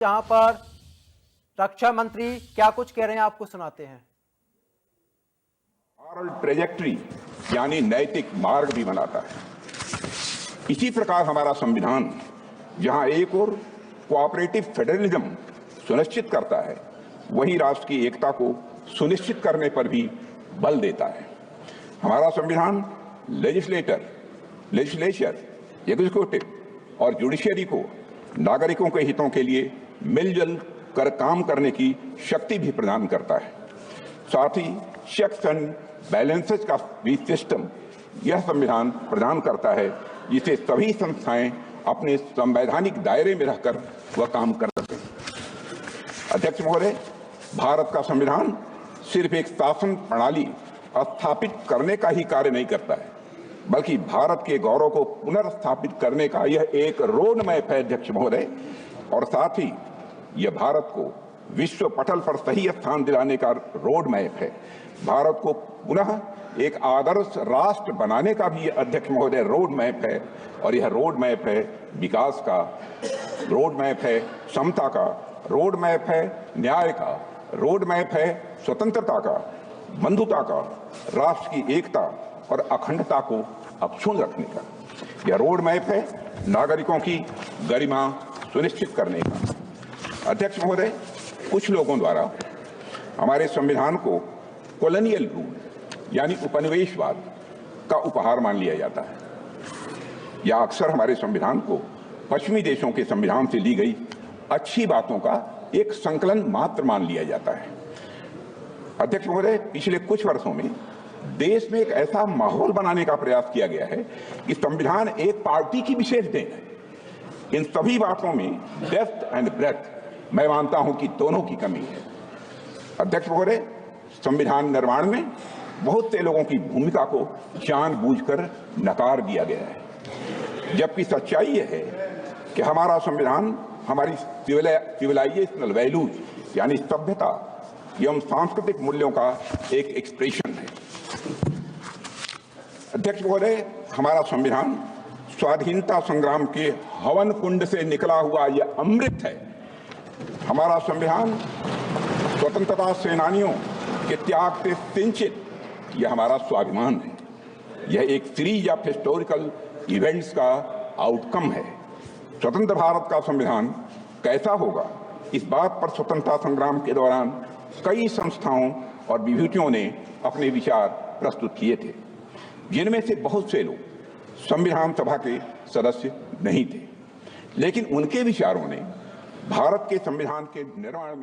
जहां पर रक्षा मंत्री क्या कुछ कह रहे हैं आपको सुनाते हैं। मॉरल ट्रेजेक्ट्री यानी नैतिक मार्ग भी बनाता है। इसी प्रकार हमारा संविधान जहां एक और कोऑपरेटिव फेडरलिज्म सुनिश्चित करता है, वहीं राष्ट्र की एकता को सुनिश्चित करने पर भी बल देता है। हमारा संविधान लेजिस्लेचर, एग्जीक्यूटिव और जुडिशरी को नागरिकों के हितों के लिए मिलजुल कर काम करने की शक्ति भी प्रदान करता है। साथ ही चेक्स एंड बैलेंसेस का भी सिस्टम यह संविधान प्रदान करता है, जिसे सभी संस्थाएं अपने संवैधानिक दायरे में रहकर वह काम कर सकें। अध्यक्ष महोदय, भारत का संविधान सिर्फ एक शासन प्रणाली स्थापित करने का ही कार्य नहीं करता है, बल्कि भारत के गौरव को पुनर्स्थापित करने का यह एक रोड मैप है अध्यक्ष महोदय, और साथ ही यह भारत को विश्व पटल पर सही स्थान दिलाने का रोड मैप है। भारत को पुनः एक आदर्श राष्ट्र बनाने का भी अध्यक्ष महोदय रोड मैप है, और यह रोड मैप है विकास का, रोड मैप है समता का, रोड मैप है न्याय का, रोड मैप है स्वतंत्रता का, बंधुता का, राष्ट्र की एकता और अखंडता को अक्षुण्ण रखने का। यह रोड मैप है नागरिकों की गरिमा सुनिश्चित करने का। अध्यक्ष महोदय, कुछ लोगों द्वारा हमारे संविधान को कॉलोनियल रूल यानी उपनिवेशवाद का उपहार मान लिया जाता है, या अक्सर हमारे संविधान को पश्चिमी देशों के संविधान से ली गई अच्छी बातों का एक संकलन मात्र मान लिया जाता है। अध्यक्ष महोदय, पिछले कुछ वर्षों में देश में एक ऐसा माहौल बनाने का प्रयास किया गया है कि संविधान एक पार्टी की विशेष देन है। इन सभी बातों में डेप्थ एंड ब्रेथ मैं मानता हूं कि दोनों की कमी है। अध्यक्ष महोदय, संविधान निर्माण में बहुत से लोगों की भूमिका को जानबूझकर नकार दिया गया है, जबकि सच्चाई यह है कि हमारा संविधान हमारी सिविलाइजेशनल वैल्यूज यानी सभ्यता एवं सांस्कृतिक मूल्यों का एक एक्सप्रेशन है। अध्यक्ष महोदय, हमारा संविधान स्वाधीनता संग्राम के हवन कुंड से निकला हुआ यह अमृत है। हमारा संविधान स्वतंत्रता सेनानियों के त्याग से सिंचित यह हमारा स्वाभिमान है। यह एक सीरीज ऑफ हिस्टोरिकल इवेंट्स का आउटकम है। स्वतंत्र भारत का संविधान कैसा होगा, इस बात पर स्वतंत्रता संग्राम के दौरान कई संस्थाओं और विभूतियों ने अपने विचार प्रस्तुत किए थे, जिनमें से बहुत से लोग संविधान सभा के सदस्य नहीं थे, लेकिन उनके विचारों ने भारत के संविधान के निर्माण में